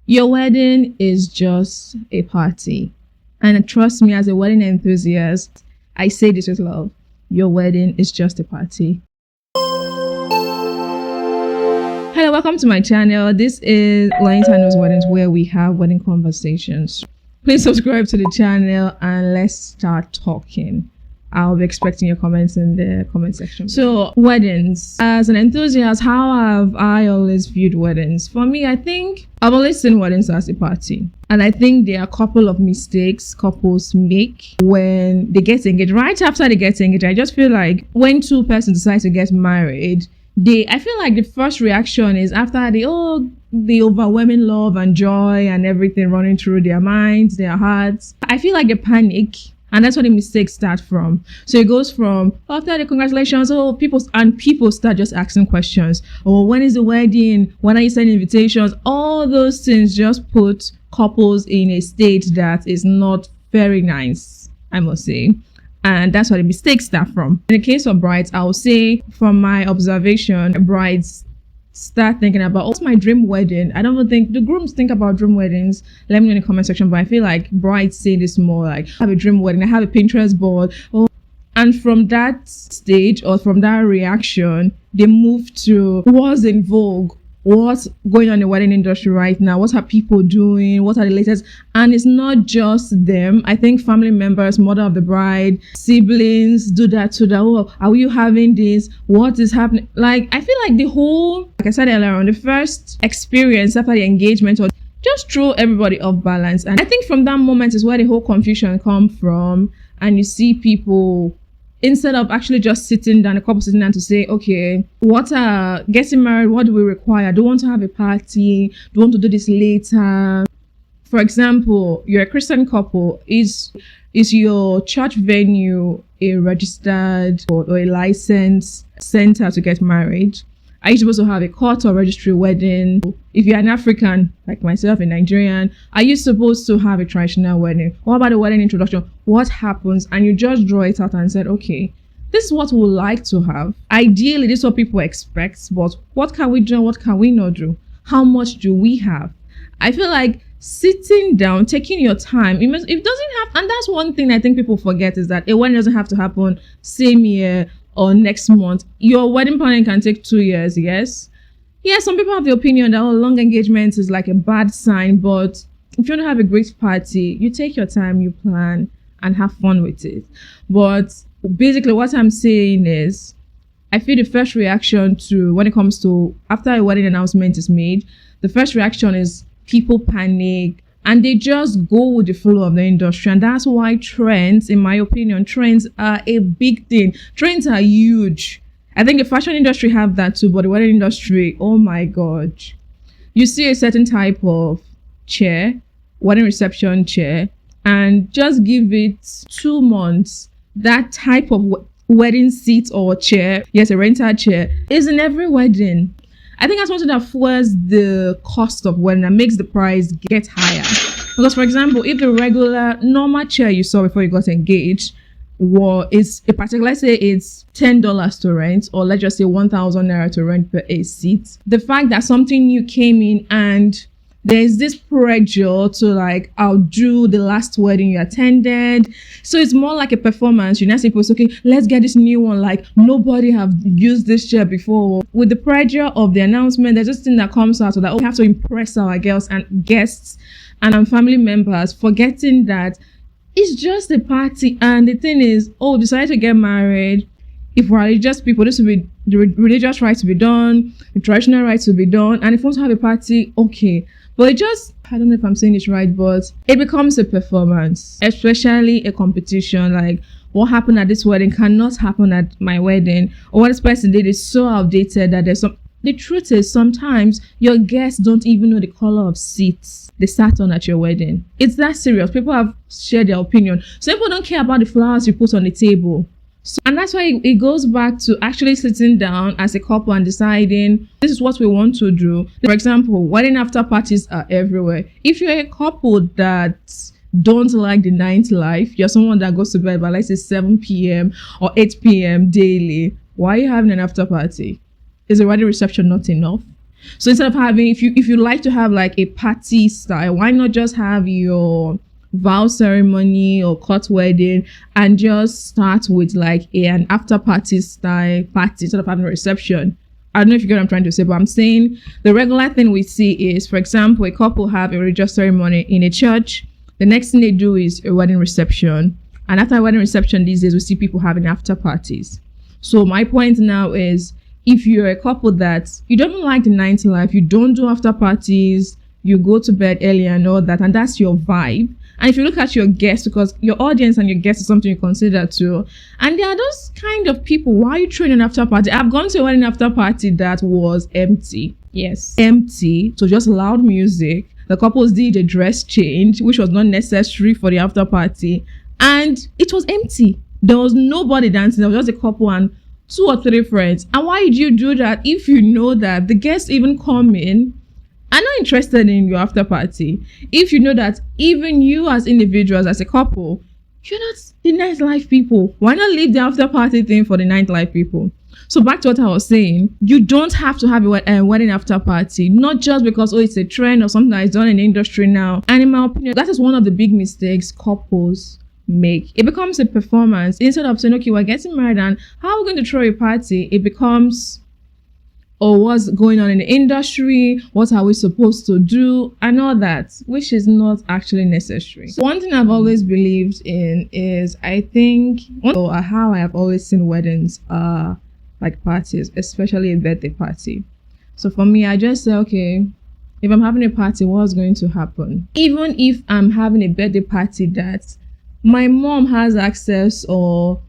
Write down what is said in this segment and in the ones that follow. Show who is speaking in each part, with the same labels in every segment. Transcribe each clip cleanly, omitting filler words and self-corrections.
Speaker 1: Your wedding is just a party. And trust me, as a wedding enthusiast, I say this with love. Your wedding is just a party. Hello, welcome to my channel. This is Tano's Weddings, where we have wedding conversations. Please subscribe to the channel and let's start talking. I'll be expecting your comments in the comment section. So, weddings. As an enthusiast, how have I always viewed weddings? For me, I think I've always seen weddings as a party. And I think there are a couple of mistakes couples make when they get engaged. Right after they get engaged, I just feel like when two persons decide to get married, I feel like the first reaction is after the overwhelming love and joy and everything running through their minds, their hearts. I feel like they panic. And that's where the mistakes start from. So it goes from, after the congratulations, people start just asking questions. When is the wedding? When are you sending invitations? All those things just put couples in a state that is not very nice, I must say. And that's where the mistakes start from. In the case of brides, I will say from my observation, brides start thinking about, what's my dream wedding? I don't even think the grooms think about dream weddings. Let me know in the comment section. But I feel like brides say this more like, I have a dream wedding. I have a Pinterest board. And from that stage or from that reaction, they move to what's in vogue. What's going on in the wedding industry right now? What are people doing? What are the latest? And it's not just them. I think family members, mother of the bride, siblings do that to the, are you having this? What is happening? Like, I feel like the whole, like I said earlier on, the first experience after the engagement or just throw everybody off balance. And I think from that moment is where the whole confusion comes from. And you see people, instead of actually just sitting down, a couple sitting down to say, okay, getting married, what do we require? Do you want to have a party? Do you want to do this later? For example, you're a Christian couple. Is your church venue a registered or a licensed center to get married? Are you supposed to have a court or registry wedding? If you're an African, like myself, a Nigerian, are you supposed to have a traditional wedding? What about the wedding introduction? What happens? And you just draw it out and said, okay, this is what we would like to have. Ideally, this is what people expect, but what can we do? What can we not do? How much do we have? I feel like sitting down, taking your time, it doesn't have, and that's one thing I think people forget is that a wedding doesn't have to happen same year or next month. Your wedding planning can take 2 years, yes? Yeah, some people have the opinion that long engagement is like a bad sign, but if you want to have a great party, you take your time, you plan, and have fun with it. But basically what I'm saying is, I feel the first reaction to, when it comes to, after a wedding announcement is made, the first reaction is people panic, and they just go with the flow of the industry. And that's why trends, in my opinion, trends are a big thing. Trends are huge. I think the fashion industry have that too, but the wedding industry, oh my God. You see a certain type of chair, wedding reception chair, and just give it 2 months. That type of wedding seat or chair, yes, a rental chair, is in every wedding. I think that's something that fuels the cost of wedding and makes the price get higher. Because, for example, if the regular normal chair you saw before you got engaged is a particular, let's say it's $10 to rent, or let's just say 1,000 naira to rent per a seat. The fact that something new came in and there's this pressure to like outdo the last wedding you attended. So it's more like a performance. You know, say people, okay, let's get this new one. Like nobody have used this chair before. With the pressure of the announcement, there's this thing that comes out so that we have to impress our girls and guests and our family members, forgetting that it's just a party. And the thing is, decided to get married. If we're religious people, this will be the religious rites to be done, the traditional rites to be done. And if we want to have a party, okay. But it just, I don't know if I'm saying this right, but it becomes a performance, especially a competition. Like what happened at this wedding cannot happen at my wedding, or what this person did is so outdated that the truth is sometimes your guests don't even know the color of seats they sat on at your wedding. It's that serious. People have shared their opinion. So people don't care about the flowers you put on the table. So, and that's why it goes back to actually sitting down as a couple and deciding this is what we want to do. For example, wedding after parties are everywhere. If you're a couple that don't like the nightlife, you're someone that goes to bed by let's say 7 p.m. or 8 p.m. daily, why are you having an after party? Is a wedding reception not enough? So instead of having, if you like to have like a party style, why not just have your vow ceremony or court wedding and just start with like an after party style party instead of having a reception? I don't know if you get what I'm trying to say, but I'm saying the regular thing we see is, for example, a couple have a religious ceremony in a church. The next thing they do is a wedding reception. And after a wedding reception these days, we see people having after parties. So my point now is, if you're a couple that you don't like the nightlife, you don't do after parties, you go to bed early and all that, and that's your vibe. And if you look at your guests, because your audience and your guests is something you consider too, and there are those kind of people, why are you throwing an after party? I've gone to a wedding after party that was empty. Yes, empty. So just loud music. The couples did a dress change, which was not necessary for the after party, and it was empty. There was nobody dancing. There was just a couple and 2 or 3 friends. And why did you do that if you know that the guests even come in are not interested in your after party? If you know that even you as individuals, as a couple, you're not the nightlife people, why not leave the after party thing for the nightlife people? So back to what I was saying, you don't have to have a wedding after party, not just because, oh, it's a trend or something that is done in the industry now. And in my opinion, that is one of the big mistakes couples make. It becomes a performance. Instead of saying, okay, we're getting married and how are we going to throw a party? It becomes, or what's going on in the industry, what are we supposed to do, and all that, which is not actually necessary. So one thing I've always believed in is, I think, how I have always seen weddings are like parties, especially a birthday party. So for me, I just say, okay, if I'm having a party, what's going to happen? Even if I'm having a birthday party that my mom has access or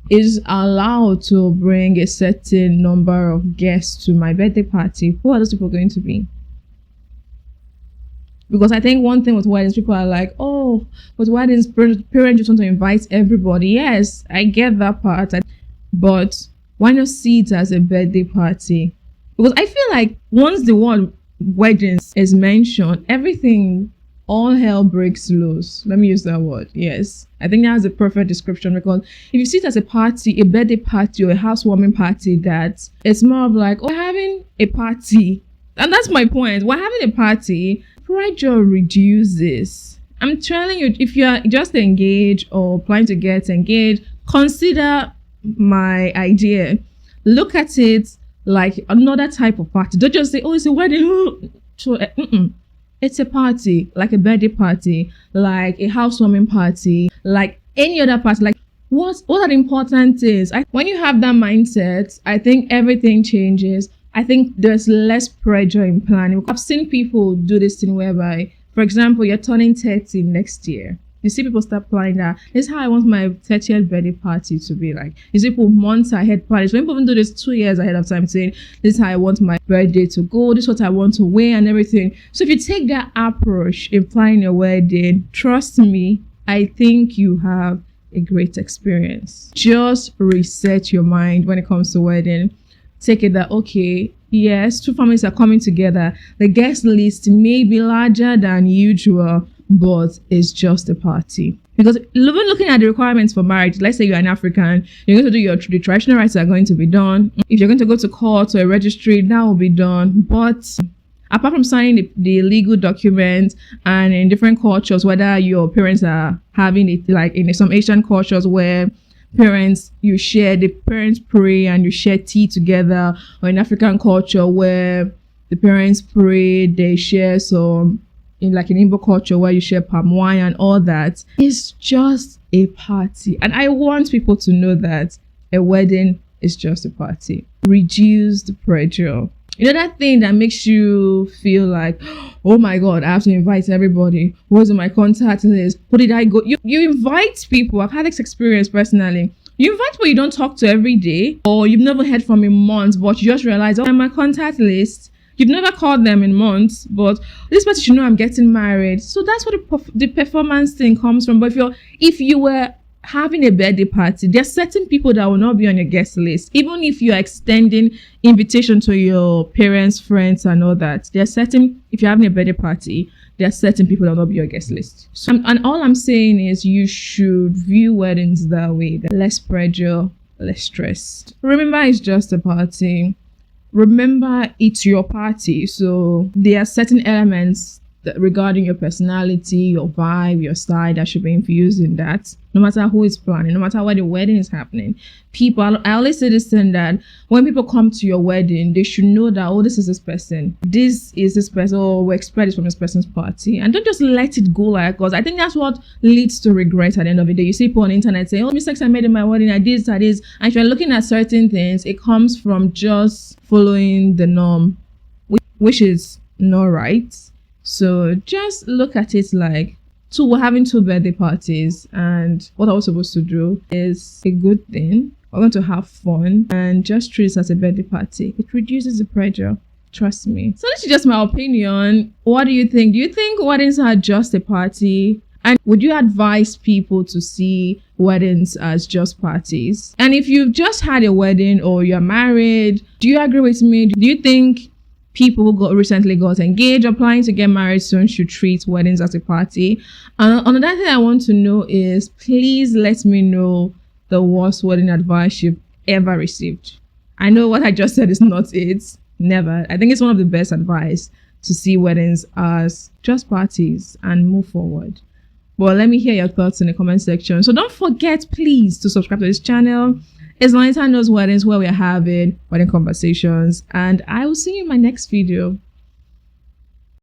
Speaker 1: is allowed to bring a certain number of guests to my birthday party, who are those people going to be? Because I think one thing with weddings, people are like, oh, but weddings, parents just want to invite everybody. Yes, I get that part. But why not see it as a birthday party? Because I feel like once the word weddings is mentioned, everything, all hell breaks loose. Let me use that word. Yes, I think that's the perfect description, because if you see it as a party, a birthday party or a housewarming party, that it's more of like, oh, we're having a party. And that's my point. We're having a party. Pressure reduces. I'm telling you, if you're just engaged or planning to get engaged, consider my idea. Look at it like another type of party. Don't just say, oh, it's a wedding. So, it's a party, like a birthday party, like a housewarming party, like any other party. Like what are the important things? When you have that mindset, I think everything changes. I think there's less pressure in planning. I've seen people do this thing whereby, for example, you're turning 30 next year. You see people start planning that. This is how I want my 30th birthday party to be like. You see people months ahead parties. When people even do this 2 years ahead of time, saying, this is how I want my birthday to go. This is what I want to wear and everything. So if you take that approach in planning a wedding, trust me, I think you have a great experience. Just reset your mind when it comes to wedding. Take it that, okay, yes, 2 families are coming together. The guest list may be larger than usual, but it's just a party. Because even looking at the requirements for marriage, let's say you're an African, you're going to do the traditional rites are going to be done. If you're going to go to court or a registry, that will be done. But apart from signing the legal documents, and in different cultures, whether your parents are having it, like in some Asian cultures where the parents pray and you share tea together, or in African culture where the parents pray, they share some, in like in Igbo culture where you share palm wine and all that. It's just a party. And I want people to know that a wedding is just a party. Reduce the pressure. You know that thing that makes you feel like, oh my God, I have to invite everybody. What's on my contact list? Who did I go? You invite people. I've had this experience personally. You invite people you don't talk to every day, or you've never heard from in months, but you just realize, oh, on my contact list. You've never called them in months, but this person should know I'm getting married. So that's what the performance thing comes from. But if you were having a birthday party, there are certain people that will not be on your guest list. Even if you are extending invitation to your parents, friends, and all that, if you're having a birthday party, there are certain people that will not be on your guest list. So, and all I'm saying is you should view weddings that way. Less pressure, less stress. Remember, it's just a party. remember it's your party. So there are certain elements regarding your personality, your vibe, your style that should be infused in that. No matter who is planning, no matter where the wedding is happening, I always say this thing that when people come to your wedding, they should know that, oh, this is this person, or we expect this from this person's party, and don't just let it go like, because I think that's what leads to regret at the end of the day. You see people on the internet saying, oh, mistakes I made in my wedding, I did, and if you're looking at certain things, it comes from just following the norm, which is not right. So just look at it like, we're having 2 birthday parties, and what I was supposed to do is a good thing. We're going to have fun and just treat it as a birthday party. It reduces the pressure. Trust me. So this is just my opinion. What do you think? Do you think weddings are just a party? And would you advise people to see weddings as just parties? And if you've just had a wedding or you're married, do you agree with me? Do you think people who recently got engaged, applying to get married soon, should treat weddings as a party? Another thing I want to know is, please let me know the worst wedding advice you've ever received. I know what I just said is not it. Never. I think it's one of the best advice to see weddings as just parties and move forward. Well, let me hear your thoughts in the comment section. So don't forget, please, to subscribe to this channel. It's Lioness Knows Weddings, where we're having wedding conversations, and I will see you in my next video.